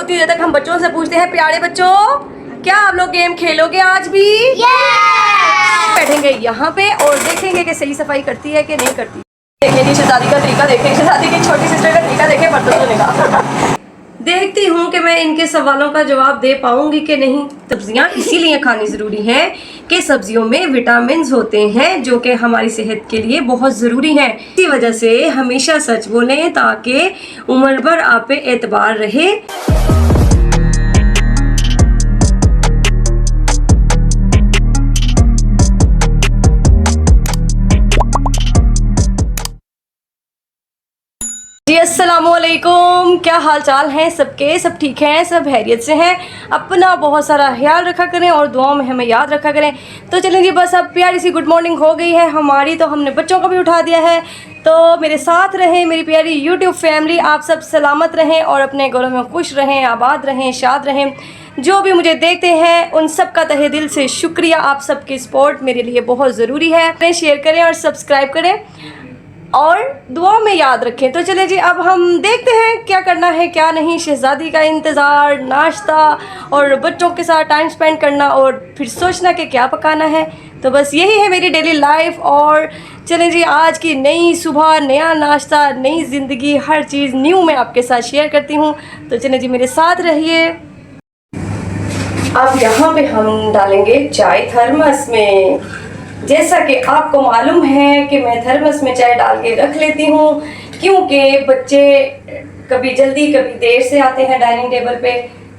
उतनी देर तक हम बच्चों से पूछते हैं, प्यारे बच्चों क्या आप लोग गेम खेलोगे आज भी? बैठेंगे यहाँ पे और देखेंगे कि सही सफाई करती है कि नहीं करती। देखेंगे शहजादी का तरीका, देखें शहजादी की छोटी सिस्टर का तरीका, देखें बर्तन धोने का। देखती हूँ कि मैं इनके सवालों का जवाब दे पाऊंगी कि नहीं। सब्जियाँ इसीलिए खानी ज़रूरी है कि सब्जियों में विटामिन होते हैं जो कि हमारी सेहत के लिए बहुत ज़रूरी हैं। इसी वजह से हमेशा सच बोलें ताकि उम्र भर आप पे एतबार रहे। जी अस्सलामुअलैकुम, क्या हाल चाल हैं सबके? सब ठीक हैं, सब खैरियत से हैं। अपना बहुत सारा ख्याल रखा करें और दुआओं में हमें याद रखा करें। तो चलें जी, बस अब प्यारी सी गुड मॉर्निंग हो गई है हमारी, तो हमने बच्चों को भी उठा दिया है। तो मेरे साथ रहें मेरी प्यारी यूट्यूब फैमिली, आप सब सलामत रहें और अपने घरों में खुश रहें, आबाद रहें, शाद रहें। जो भी मुझे देखते हैं उन सब का तहे दिल से शुक्रिया। आप सबकी सपोर्ट मेरे लिए बहुत ज़रूरी है। शेयर करें और सब्सक्राइब करें और दुआ में याद रखें। तो चले जी, अब हम देखते हैं क्या करना है क्या नहीं। शहजादी का इंतज़ार, नाश्ता और बच्चों के साथ टाइम स्पेंड करना और फिर सोचना कि क्या पकाना है। तो बस यही है मेरी डेली लाइफ। और चलें जी, आज की नई सुबह, नया नाश्ता, नई ज़िंदगी, हर चीज़ न्यू मैं आपके साथ शेयर करती हूँ। तो चलें जी, मेरे साथ रहिए। अब यहाँ पे हम डालेंगे चाय थर्मस में। जैसा कि आपको मालूम है कि मैं थर्मस में चाय डाल के रख लेती हूँ, क्योंकि बच्चे कभी जल्दी कभी देर से आते हैं डाइनिंग टेबल पे,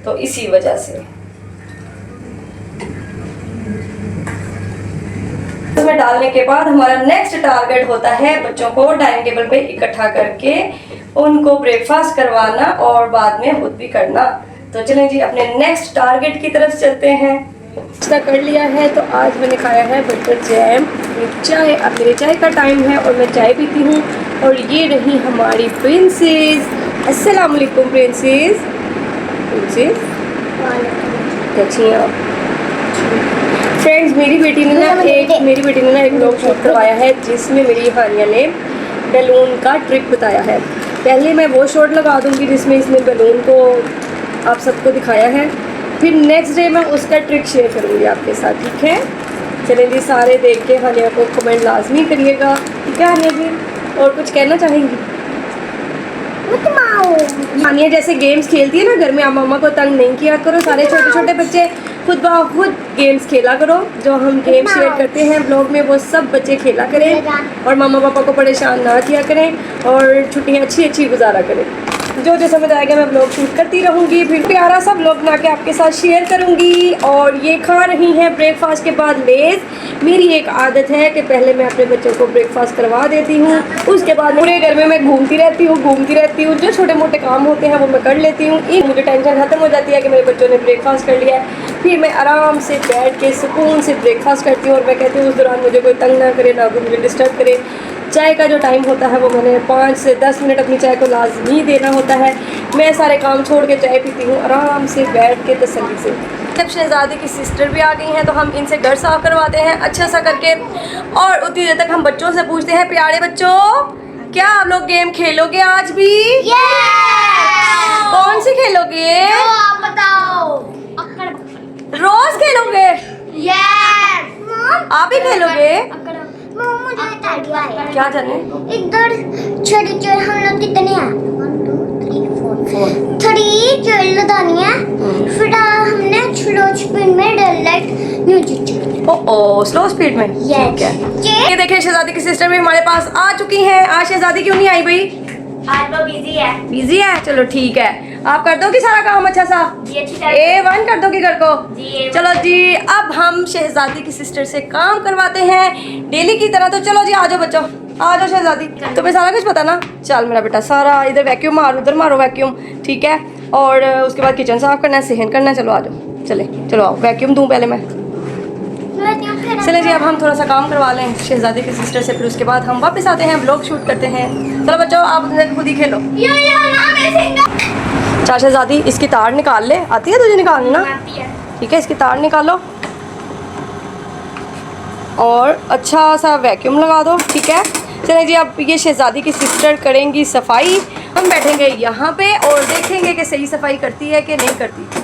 तो इसी वजह से। इसमें डालने के बाद हमारा नेक्स्ट टारगेट होता है बच्चों को डाइनिंग टेबल पे इकट्ठा करके उनको ब्रेकफास्ट करवाना और बाद में खुद भी करना। तो चलें जी, अपने नेक्स्ट टारगेट की तरफ चलते हैं। नाश्ता कर लिया है तो आज मैंने खाया है बटर जैम, चाय। अब मेरे चाय का टाइम है और मैं चाय पीती हूँ। और ये रही हमारी प्रिंसेस। अस्सलाम वालेकुम प्रिंसेस। प्रिंसेस अच्छी हैं आप। फ्रेंड्स, मेरी बेटी ने ना एक व्लॉग शूट करवाया है जिसमें मेरी हानिया ने बैलून का ट्रिक बताया है। पहले मैं वो शॉट लगा दूँगी जिसमें इसने बैलून को आप सबको दिखाया है, फिर नेक्स्ट डे मैं उसका ट्रिक शेयर करूँगी आपके साथ, ठीक है? चलें जी, सारे देख के हानिया को कमेंट लाजमी करिएगा, ठीक है हानिया जी? और कुछ कहना चाहेंगी? हानिया जैसे गेम्स खेलती है ना घर में, आप मम्मा को तंग नहीं किया करो। सारे छोटे छोटे बच्चे खुद ब खुद गेम्स खेला करो। जो हम गेम शेयर करते हैं ब्लॉग में वो सब बच्चे खेला करें और मम्मा पापा को परेशान ना किया करें और छुट्टियाँ अच्छी गुजारा करें। जो जो समझ आएगा मैं ब्लॉग शूट करती रहूँगी, फिर प्यारा सा ब्लॉग बना के आपके साथ शेयर करूँगी। और ये खा रही हैं ब्रेकफास्ट के बाद लेज़। मेरी एक आदत है कि पहले मैं अपने बच्चों को ब्रेकफास्ट करवा देती हूँ, उसके बाद पूरे घर में मैं घूमती रहती हूँ। जो छोटे मोटे काम होते हैं वो मैं कर लेती हूँ। मुझे टेंशन ख़त्म हो जाती है कि मेरे बच्चों ने ब्रेकफास्ट कर लिया है। फिर मैं आराम से बैठ के सुकून से ब्रेकफास्ट करती हूँ और मैं कहती हूँ उस दौरान मुझे कोई तंग ना करे, ना कोई मुझे डिस्टर्ब करे। चाय का जो टाइम होता है वो मैंने 5 से 10 मिनट अपनी चाय को लाजमी देना होता है। मैं सारे काम छोड़ के चाय पीती हूँ आराम से बैठ के तसल्ली से। जब शहजादी की सिस्टर भी आ गई हैं तो हम इनसे घर साफ करवाते हैं अच्छा सा करके। और उतनी देर तक हम बच्चों से पूछते हैं, प्यारे बच्चों क्या आप लोग गेम खेलोगे आज भी? कौन सी खेलोगे? आप बताओ। रोज खेलोगे? आप ही खेलोगे? क्या जाने? इधर छोटे हम लोग कितने हैं? 1 2 3 4 3 चोर लगानी है। फिर हमने स्लो स्पीड में लाइट म्यूजिक। ओह, स्लो स्पीड में? ठीक है। ये देखिए शहजादी की सिस्टर भी हमारे पास आ चुकी हैं। आज शहजादी क्यों नहीं आई भाई? आज वो बिजी है। चलो ठीक है, आप कर दोगी सारा काम अच्छा सा? A1 कर दोगी घर को? चलो जी, अब हम शहजादी की सिस्टर से काम करवाते हैं डेली की तरह। तो चलो जी, आ जाओ बच्चों, आ जाओ शहजादी। तुम्हें सारा कुछ पता ना? चल मेरा बेटा, सारा इधर वैक्यूम मारो, उधर मारो वैक्यूम, ठीक है? और उसके बाद किचन साफ करना है, सेहन करना है। चलो आ जाओ, चलो आओ, वैक्यूम दूँ पहले मैं। चले जी, अब हम थोड़ा सा काम करवा लें शहजादी की सिस्टर से, फिर उसके बाद हम वापस आते हैं, ब्लॉग शूट करते हैं। चलो बच्चों, आप खुद ही खेलो। अच्छा शहजादी, इसकी तार निकाल ले। आती है तुझे निकालनी ना? ठीक है, इसकी तार निकालो और अच्छा सा वैक्यूम लगा दो, ठीक है? चलें जी, अब ये शहजादी की सिस्टर करेंगी सफाई हम बैठेंगे यहाँ पे और देखेंगे कि सही सफाई करती है कि नहीं करती।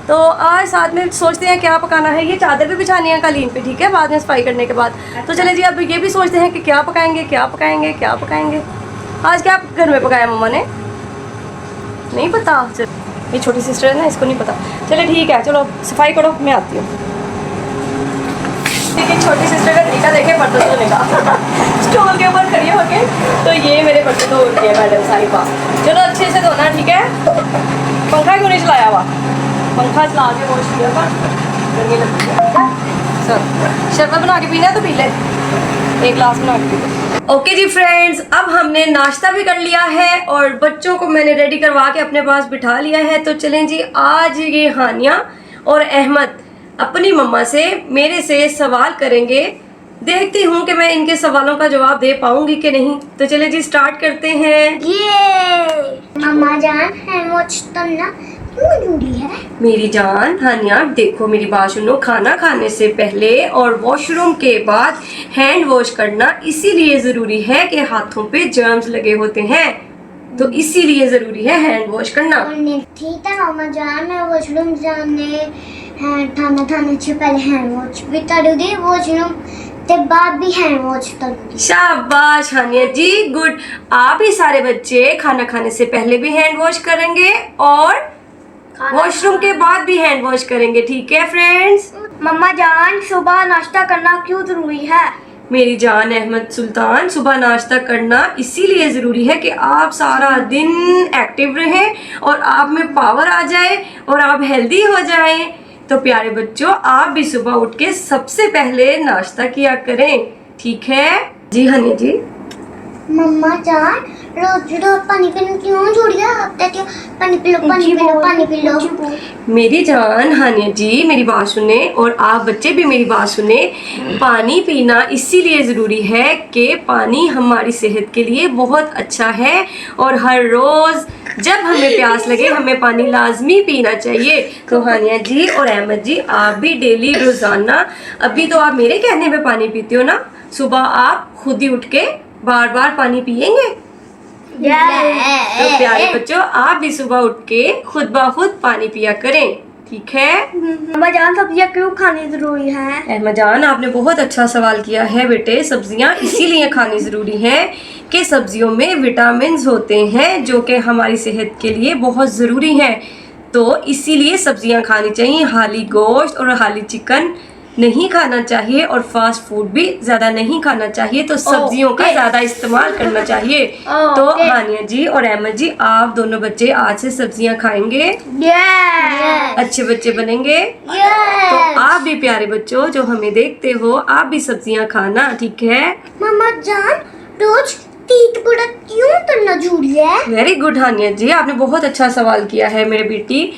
तो आज साथ में सोचते हैं क्या पकाना है। ये चादर भी बिछानी है कालीन पे, ठीक है, बाद में सफाई करने के बाद। तो चले जी, अब ये भी सोचते हैं कि क्या पकाएंगे क्या पकाएंगे क्या पकाएंगे। आज क्या घर में पकाया मम्मा ने, नहीं पता। ये छोटी सिस्टर है ना, इसको नहीं पता। चले ठीक है, चलो सफाई करो, मैं आती हूँ। देखिए छोटी सिस्टर का तरीका देखे बर्तन धोने का स्टूल के ऊपर खड़ी होके। तो ये मेरे बर्तन धो रही है मैडम साहिबा। चलो अच्छे से धोना, ठीक है। पंखा क्यों नहीं चलाया हुआ, पंखा चला के वॉश किया था, गर्मी लगती है। सर शरबत बना के पीना है तो पी ले, एक गिलास बना के पी ले। ओके जी फ्रेंड्स, अब हमने नाश्ता भी कर लिया है और बच्चों को मैंने रेडी करवा के अपने पास बिठा लिया है। तो चलें जी, आज ये हानिया और अहमद अपनी मम्मा से मेरे से सवाल करेंगे। देखती हूँ कि मैं इनके सवालों का जवाब दे पाऊंगी कि नहीं। तो चले जी स्टार्ट करते हैं। ये मम्मा जान हैंड वॉश करना क्यों जरूरी है? मेरी जान हानिया, देखो मेरी बात सुनो, खाना खाने से पहले और वॉशरूम के बाद हैंड वॉश करना इसीलिए जरूरी है कि हाथों पे जर्म्स लगे होते हैं, तो इसीलिए जरूरी है हैंड वॉश करना। ठीक है मम्मा जान, मैं वॉशरूम जाने खाना खाने से पहले हैंड वॉश भी करूँगी, वॉशरूम के बाद भी हैंड वॉश करूँगी। शाबाश हानिया जी, गुड। आप ही सारे बच्चे खाना खाने से पहले भी हैंड वॉश करेंगे और वॉशरूम के बाद भी हैंड वॉश करेंगे, ठीक है फ्रेंड्स। मम्मा जान, सुबह नाश्ता करना क्यों जरूरी है? मेरी जान अहमद सुल्तान, सुबह नाश्ता करना इसीलिए ज़रूरी है कि आप सारा दिन एक्टिव रहें और आप में पावर आ जाए और आप हेल्दी हो जाएं। तो प्यारे बच्चों, आप भी सुबह उठ के सबसे पहले नाश्ता किया करें, ठीक है जी हनी जी। मम्मा जान, रोज रोज पानी पीना क्यों जरूरी है? आप कहते हो पानी पी लो पानी पी लो पानी पी लो। मेरी जान हानिया जी, मेरी बात सुने और आप बच्चे भी मेरी बात सुने। पानी पीना इसीलिए ज़रूरी है कि पानी हमारी सेहत के लिए बहुत अच्छा है और हर रोज़ जब हमें प्यास लगे हमें पानी लाजमी पीना चाहिए। तो हानिया जी और अहमद जी, आप भी डेली रोज़ाना, अभी तो आप मेरे कहने पे पानी पीते हो ना, सुबह आप खुद ही उठ के बार बार पानी पिएंगे। तो प्यारे बच्चों, आप भी सुबह उठ के खुद ब खुद पानी पिया करें, ठीक है। मम्मा जान, सब्जियां क्यों खानी जरूरी है? अहमद जान, आपने बहुत अच्छा सवाल किया है बेटे। सब्जियां इसीलिए खानी ज़रूरी है कि सब्जियों में विटामिन होते हैं जो कि हमारी सेहत के लिए बहुत ज़रूरी हैं। तो इसीलिए सब्जियां खानी चाहिए। हाली गोश्त और हाली चिकन नहीं खाना चाहिए और फास्ट फूड भी ज़्यादा नहीं खाना चाहिए। तो सब्जियों का ज़्यादा इस्तेमाल करना चाहिए। तो हानिया जी और अहमद जी, आप दोनों बच्चे आज से सब्जियां खाएंगे, अच्छे बच्चे बनेंगे। तो आप भी प्यारे बच्चों जो हमें देखते हो, आप भी सब्जियां खाना, ठीक है। मम्मा जान, रोज तीत बुरा क्यों करना जरूरी है? वेरी गुड हानिया जी, आपने बहुत अच्छा सवाल किया है मेरे बेटी।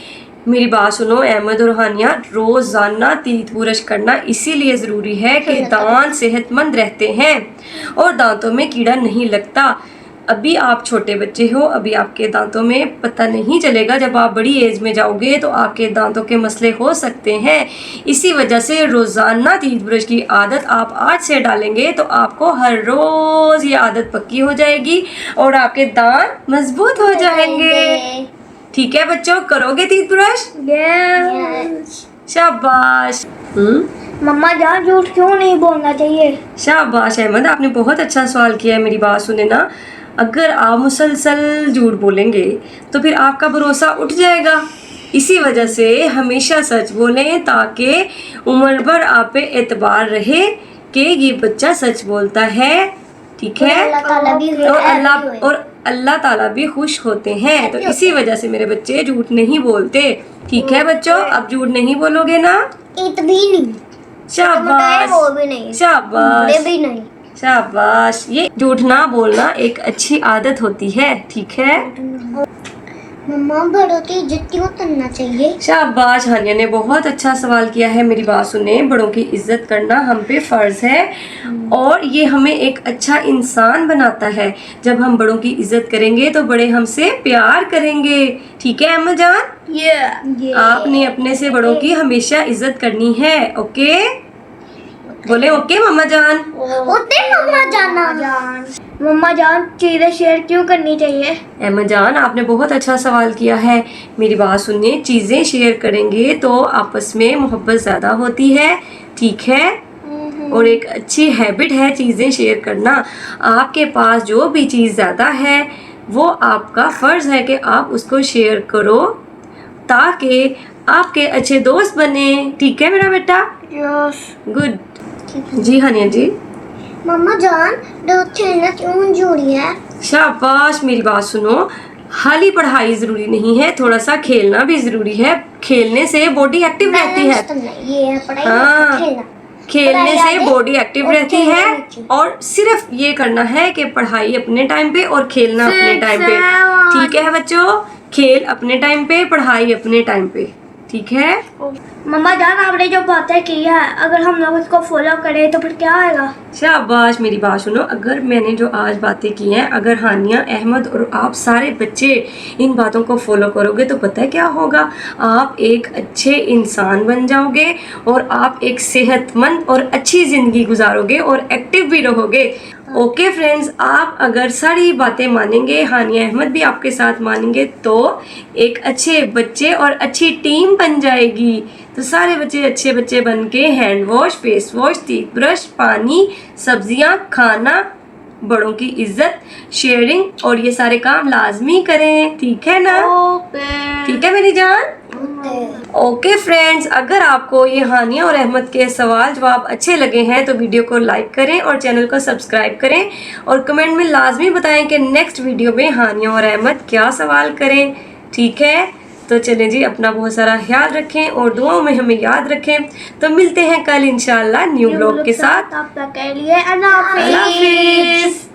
मेरी बात सुनो अहमद और हानिया, रोजाना तीत ब्रश करना इसीलिए ज़रूरी है कि दांत सेहतमंद रहते हैं और दांतों में कीड़ा नहीं लगता। अभी आप छोटे बच्चे हो, अभी आपके दांतों में पता नहीं चलेगा, जब आप बड़ी एज में जाओगे तो आपके दांतों के मसले हो सकते हैं। इसी वजह से रोज़ाना तीत ब्रश की आदत आप आज से डालेंगे तो आपको हर रोज़ ये आदत पक्की हो जाएगी और आपके दांत मजबूत हो जाएंगे, ठीक है बच्चों। करोगे तीत ब्रश? शाबाश। मम्मा जान, झूठ क्यों नहीं बोलना चाहिए? शाबाश अहमद, आपने बहुत अच्छा सवाल किया है। मेरी बात सुने ना, अगर आप मुसलसल झूठ बोलेंगे तो फिर आपका भरोसा उठ जाएगा। इसी वजह से हमेशा सच बोलें ताकि उम्र भर आप पे एतबार रहे कि ये बच्चा सच बोलता है, ठीक है। और अल्लाह ताला भी खुश होते हैं। तो इसी वजह से मेरे बच्चे झूठ नहीं बोलते, ठीक है बच्चों। अब झूठ नहीं बोलोगे ना? इत भी नहीं। शाबाश, वो भी नहीं, शाबाश, भी नहीं। शाबाश। ये झूठ ना बोलना एक अच्छी आदत होती है, ठीक है। मम्मा, बड़ों की इज्जत क्यों करना चाहिए? शाबाश, हानिया ने बहुत अच्छा सवाल किया है। मेरी बात सुने, बड़ों की इज्जत करना हम पे फर्ज है और ये हमें एक अच्छा इंसान बनाता है। जब हम बड़ों की इज्जत करेंगे तो बड़े हमसे प्यार करेंगे, ठीक है अम्मा जान। आपने अपने से बड़ों की हमेशा इज्जत करनी है, ओके? बोले ओके मम्मा जान। ओके मम्मा जान। मम्मा जान चीजें शेयर क्यों करनी चाहिए? अहमद जान, आपने बहुत अच्छा सवाल किया है। मेरी बात सुनिए, चीज़ें शेयर करेंगे तो आपस में मोहब्बत ज़्यादा होती है, ठीक है? और एक अच्छी हैबिट है चीज़ें शेयर करना। आपके पास जो भी चीज़ ज़्यादा है वो आपका फ़र्ज़ है कि आप उसको शेयर करो ताकि आपके अच्छे दोस्त बने, ठीक है मेरा बेटा? यस। गुड। जी हानिया जी। मम्मा जान दूध खेलना क्यों जरूरी है? शाबाश, मेरी बात सुनो, खाली पढ़ाई ज़रूरी नहीं है, थोड़ा सा खेलना भी ज़रूरी है। खेलने से बॉडी एक्टिव रहती है। ये है पढ़ाई, हाँ, खेलना। खेलने पढ़ाई से आगे बॉडी एक्टिव और रहती खेलना है। नीचे। और सिर्फ ये करना है कि पढ़ाई अपने टाइम पे और खेलना अपने टाइम पे, ठीक है बच्चों? खेल अपने टाइम पे, पढ़ाई अपने टाइम पे, ठीक है? मम्मा जान आपने जो बातें की है अगर हम लोग उसको फॉलो करें तो फिर क्या आएगा? शाबाश, मेरी बात सुनो, अगर मैंने जो आज बातें की हैं, अगर हानिया, अहमद और आप सारे बच्चे इन बातों को फॉलो करोगे तो पता है क्या होगा? आप एक अच्छे इंसान बन जाओगे और आप एक सेहतमंद और अच्छी ज़िंदगी गुजारोगे और एक्टिव भी रहोगे। ओके फ्रेंड्स, आप अगर सारी बातें मानेंगे, हानिया अहमद भी आपके साथ मानेंगे तो एक अच्छे बच्चे और अच्छी टीम बन जाएगी। तो सारे बच्चे अच्छे बच्चे बन के hand wash, face wash, teeth brush, पानी, सब्जियां खाना, बड़ों की इज्जत, शेयरिंग और ये सारे काम लाजमी करें, ठीक है ना? ठीक है मेरी जान? ओके फ्रेंड्स, अगर आपको ये हानिया और अहमद के सवाल जवाब अच्छे लगे हैं तो वीडियो को लाइक करें और चैनल को सब्सक्राइब करें और कमेंट में लाजमी बताएं कि नेक्स्ट वीडियो में हानिया और अहमद क्या सवाल करें, ठीक है? तो चलें जी, अपना बहुत सारा ख्याल रखें और दुआओं में हमें याद रखें। तो मिलते हैं कल इंशाल्लाह न्यू ब्लॉग के साथ। तब तक के लिए अल्लाह अल्लाह हाफिज। हाफिज।